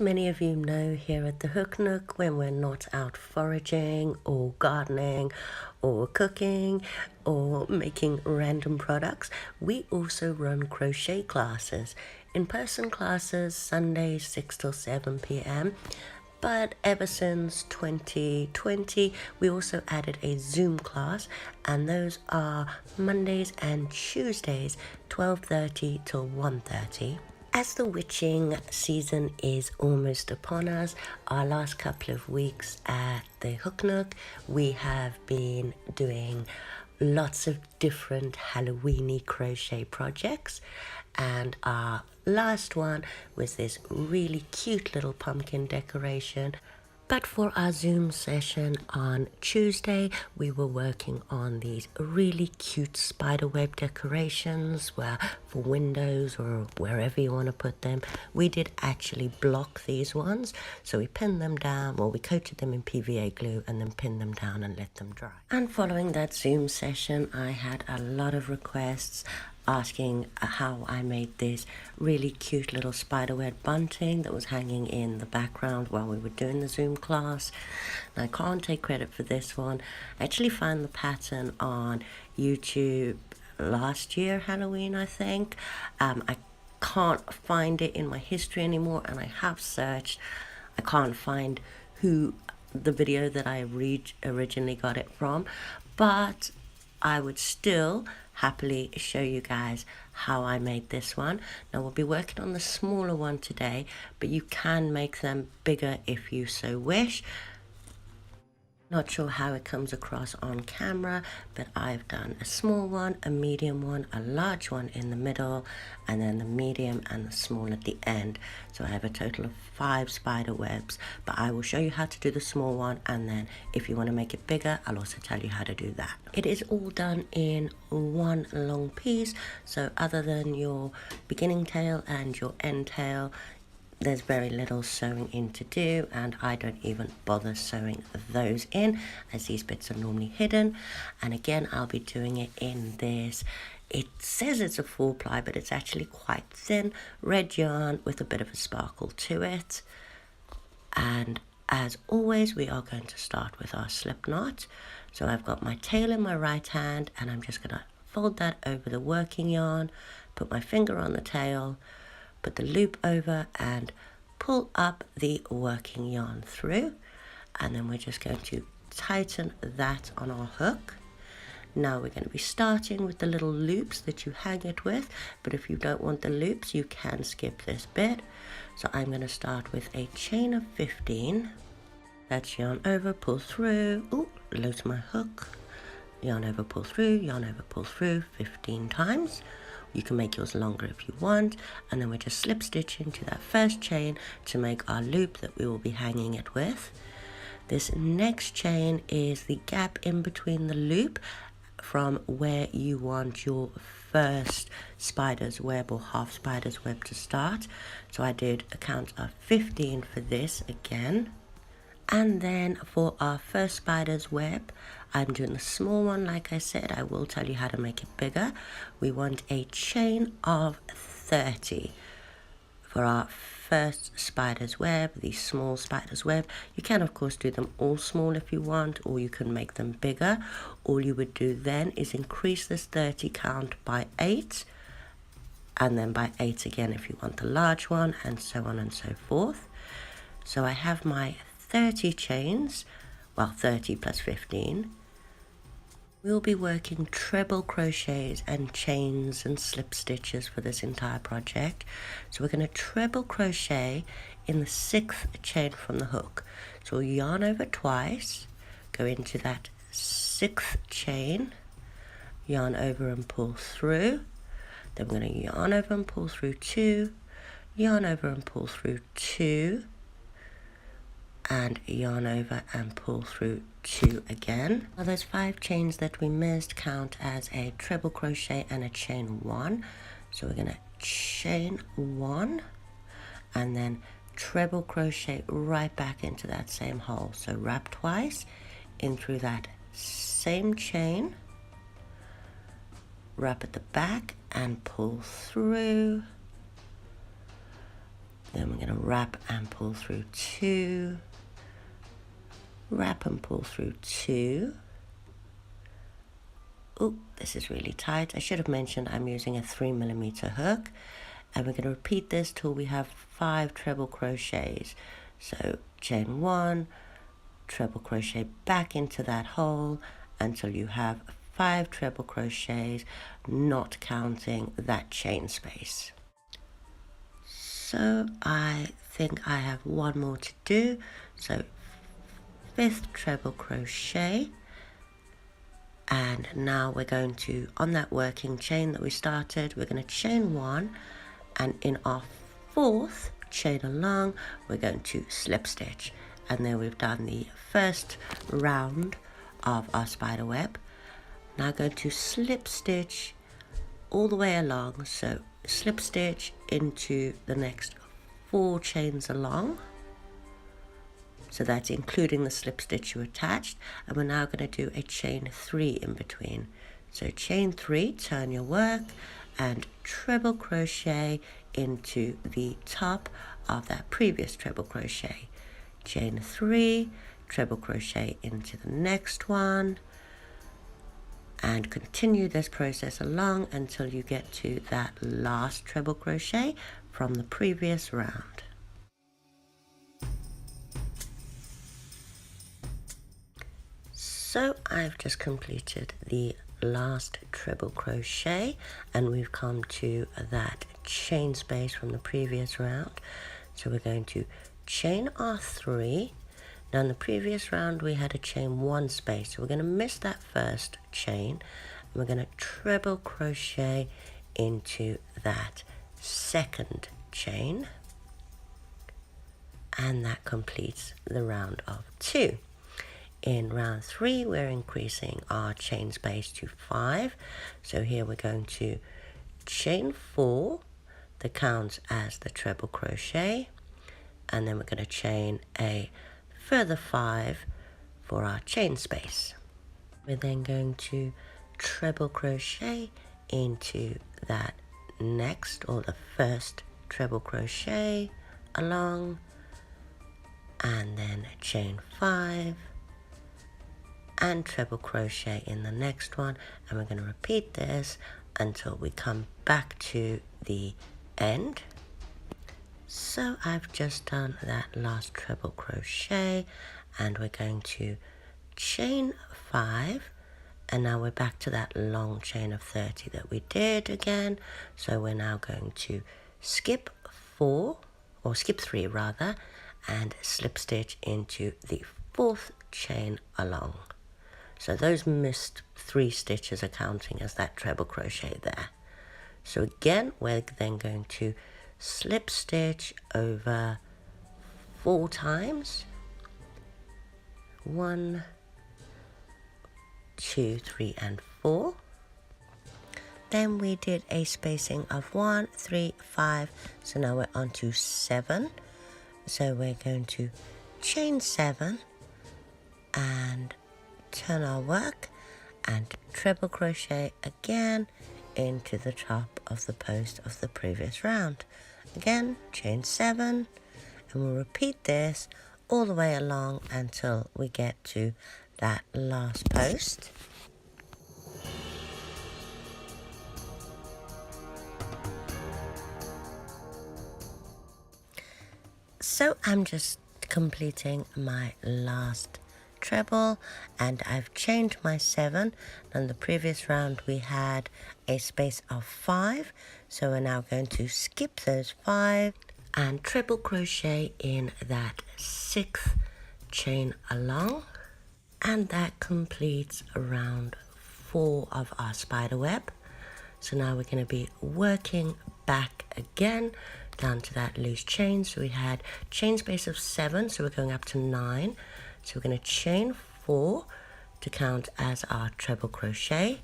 many of you know, here at the Hook Nook, when we're not out foraging or gardening or cooking or making random products, we also run crochet classes, in-person classes, Sundays 6 till 7 p.m. But ever since 2020, we also added a Zoom class, and those are Mondays and Tuesdays, 12:30 till 1:30. As the witching season is almost upon us, our last couple of weeks at the Hook Nook, we have been doing lots of different Halloweeny crochet projects, and our last one was this really cute little pumpkin decoration. But for our Zoom session on Tuesday, we were working on these really cute spiderweb decorations for windows or wherever you want to put them. We did actually block these ones. So we pinned them down, or we coated them in PVA glue and then pinned them down and let them dry. And following that Zoom session, I had a lot of requests asking how I made this really cute little spiderweb bunting that was hanging in the background while we were doing the Zoom class. And I can't take credit for this one. I actually found the pattern on YouTube last year, Halloween, I think. I can't find it in my history anymore, and I have searched. I can't find who the video that I originally got it from, but I would still happily show you guys how I made this one. Now we'll be working on the smaller one today, but you can make them bigger if you so wish. Not sure how it comes across on camera, but I've done a small one, a medium one, a large one in the middle, and then the medium and the small at the end. So I have a total of 5 spider webs, but I will show you how to do the small one, and then if you want to make it bigger, I'll also tell you how to do that. It is all done in one long piece, so other than your beginning tail and your end tail, there's very little sewing in to do, and I don't even bother sewing those in, as these bits are normally hidden. And again, I'll be doing it in this, it says it's a 4-ply, but it's actually quite thin red yarn with a bit of a sparkle to it. And as always, we are going to start with our slip knot. So I've got my tail in my right hand, and I'm just going to fold that over the working yarn, put my finger on the tail, put the loop over and pull up the working yarn through, and then we're just going to tighten that on our hook. Now we're going to be starting with the little loops that you hang it with, but if you don't want the loops, you can skip this bit. So I'm going to start with a chain of 15. That's yarn over, pull through, lose my hook, yarn over, pull through, yarn over, pull through 15 times. You can make yours longer if you want, and then we just slip stitch into that first chain to make our loop that we will be hanging it with. This next chain is the gap in between the loop from where you want your first spider's web or half spider's web to start. So I did a count of 15 for this again. And then for our first spider's web, I'm doing the small one. Like I said, I will tell you how to make it bigger. We want a chain of 30 for our first spider's web, the small spider's web. You can of course do them all small if you want, or you can make them bigger. All you would do then is increase this 30 count by 8, and then by 8 again if you want the large one, and so on and so forth. So I have my 30 chains, well 30 plus 15. We'll be working treble crochets and chains and slip stitches for this entire project. So we're going to treble crochet in the 6th chain from the hook. So we'll yarn over twice, go into that 6th chain, yarn over and pull through. Then we're going to yarn over and pull through 2, yarn over and pull through 2, and yarn over and pull through 2 again. Now those 5 chains that we missed count as a treble crochet and a chain 1. So we're going to chain 1 and then treble crochet right back into that same hole. So wrap twice in through that same chain, wrap at the back and pull through, Then we're going to wrap and pull through 2, wrap and pull through 2. Oh, this is really tight. I should have mentioned I'm using a 3mm hook, and we're going to repeat this till we have 5 treble crochets. So chain 1, treble crochet back into that hole until you have 5 treble crochets, not counting that chain space. So I think I have one more to do. So 5th treble crochet, and now we're going to, on that working chain that we started, we're going to chain 1, and in our 4th chain along we're going to slip stitch, and then we've done the first round of our spider web. Now going to slip stitch all the way along, so slip stitch into the next 4 chains along. So that's including the slip stitch you attached, and we're now going to do a chain 3 in between. So chain 3, turn your work and treble crochet into the top of that previous treble crochet. Chain 3, treble crochet into the next one, and continue this process along until you get to that last treble crochet from the previous round. So I've just completed the last treble crochet, and we've come to that chain space from the previous round. So we're going to chain our 3. Now in the previous round we had a chain 1 space, so we're going to miss that first chain, and we're going to treble crochet into that 2nd chain, and that completes the round of 2. In round 3 we're increasing our chain space to 5, so here we're going to chain 4 that counts as the treble crochet, and then we're going to chain a further 5 for our chain space. We're then going to treble crochet into that next, or the first treble crochet along, and then chain 5 and treble crochet in the next one, and we're going to repeat this until we come back to the end. So I've just done that last treble crochet, and we're going to chain 5, and now we're back to that long chain of 30 that we did again. So we're now going to skip 4, or skip 3 rather, and slip stitch into the 4th chain along. So those missed 3 stitches are counting as that treble crochet there. So again, we're then going to slip stitch over 4 times. 1, 2, 3, and 4. Then we did a spacing of 1, 3, 5. So now we're on to 7. So we're going to chain 7 and turn our work and treble crochet again into the top of the post of the previous round. Again, chain 7, and we'll repeat this all the way along until we get to that last post. So I'm just completing my last treble, and I've chained my 7. On the previous round we had a space of 5, so we're now going to skip those 5 and treble crochet in that 6th chain along, and that completes round 4 of our spider web. So now we're going to be working back again down to that loose chain. So we had chain space of 7, so we're going up to 9. So we're going to chain 4 to count as our treble crochet,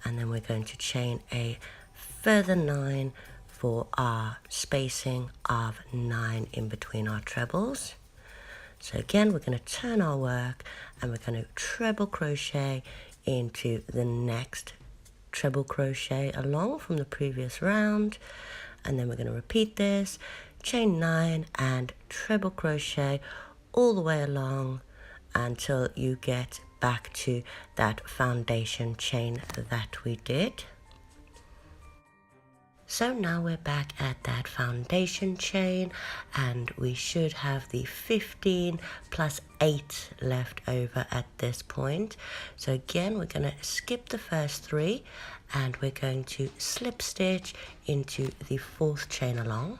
and then we're going to chain a further 9 for our spacing of 9 in between our trebles. So again, we're going to turn our work, and we're going to treble crochet into the next treble crochet along from the previous round, and then we're going to repeat this, chain 9 and treble crochet all the way along until you get back to that foundation chain that we did. So now we're back at that foundation chain, and we should have the 15 plus 8 left over at this point. So again, we're going to skip the first 3 and we're going to slip stitch into the 4th chain along.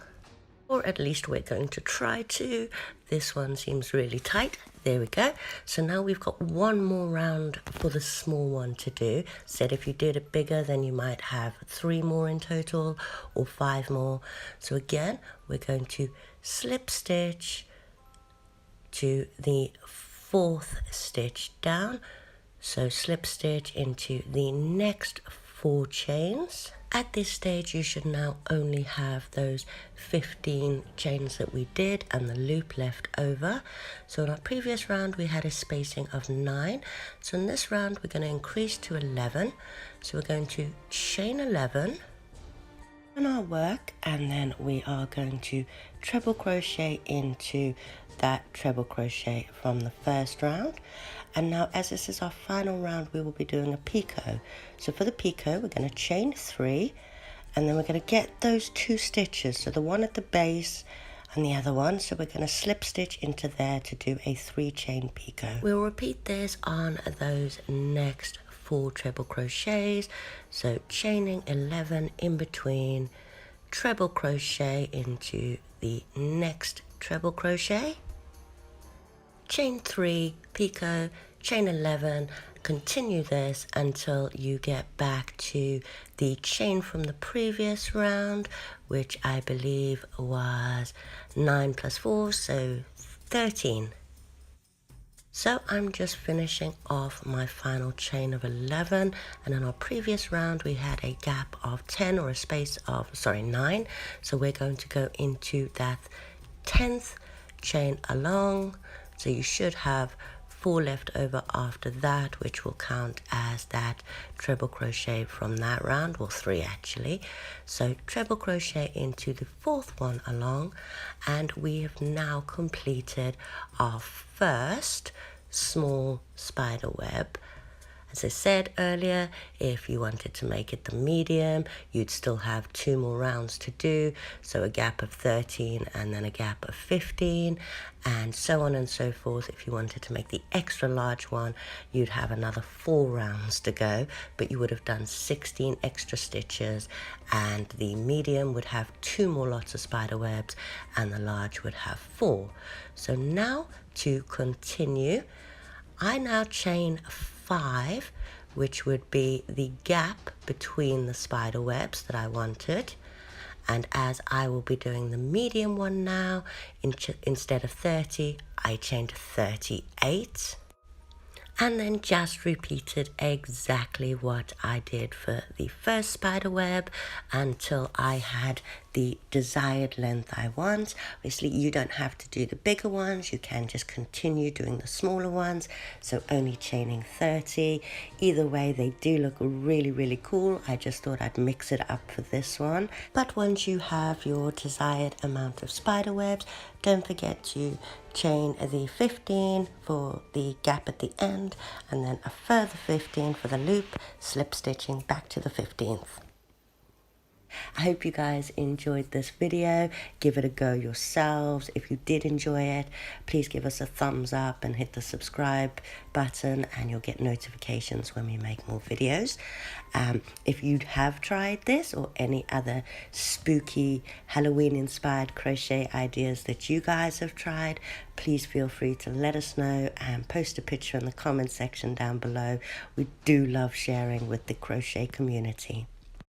Or at least we're going to try to. This one seems really tight. There we go. So now we've got one more round for the small one to do. Said if you did it bigger, then you might have 3 more in total or 5 more. So again, we're going to slip stitch to the 4th stitch down. So slip stitch into the next 4 chains. At this stage, you should now only have those 15 chains that we did and the loop left over. So in our previous round, we had a spacing of 9. So in this round, we're going to increase to 11. So we're going to chain 11 in our work, and then we are going to treble crochet into that treble crochet from the first round. And now, as this is our final round, we will be doing a picot. So for the picot, we're going to chain 3, and then we're going to get those 2 stitches, so the one at the base and the other one. So we're going to slip stitch into there to do a 3 chain picot. We'll repeat this on those next 4 treble crochets. So chaining 11 in between, treble crochet into the next treble crochet, chain 3, picot, chain 11, continue this until you get back to the chain from the previous round, which I believe was 9 plus 4, so 13. So I'm just finishing off my final chain of 11, and in our previous round we had a gap of 10, or a space of 9. So we're going to go into that 10th chain along. So you should have 4 left over after that, which will count as that treble crochet from that round, well 3 actually. So treble crochet into the 4th one along, and we have now completed our first small spider web. As I said earlier, if you wanted to make it the medium, you'd still have 2 more rounds to do. So a gap of 13 and then a gap of 15, and so on and so forth. If you wanted to make the extra large one, you'd have another 4 rounds to go, but you would have done 16 extra stitches, and the medium would have 2 more lots of spider webs and the large would have 4. So now to continue, I now chain 5, which would be the gap between the spider webs that I wanted. And as I will be doing the medium one now, instead of 30, I chained 38. And then just repeated exactly what I did for the first spider web until I had the desired length I want. Obviously, you don't have to do the bigger ones. You can just continue doing the smaller ones. So only chaining 30. Either way, they do look really, really cool. I just thought I'd mix it up for this one. But once you have your desired amount of spider webs, don't forget to chain the 15 for the gap at the end, and then a further 15 for the loop, slip stitching back to the 15th. I hope you guys enjoyed this video. Give it a go yourselves. If you did enjoy it, please give us a thumbs up and hit the subscribe button, and you'll get notifications when we make more videos. If you have tried this or any other spooky Halloween inspired crochet ideas that you guys have tried, please feel free to let us know and post a picture in the comment section down below. We do love sharing with the crochet community.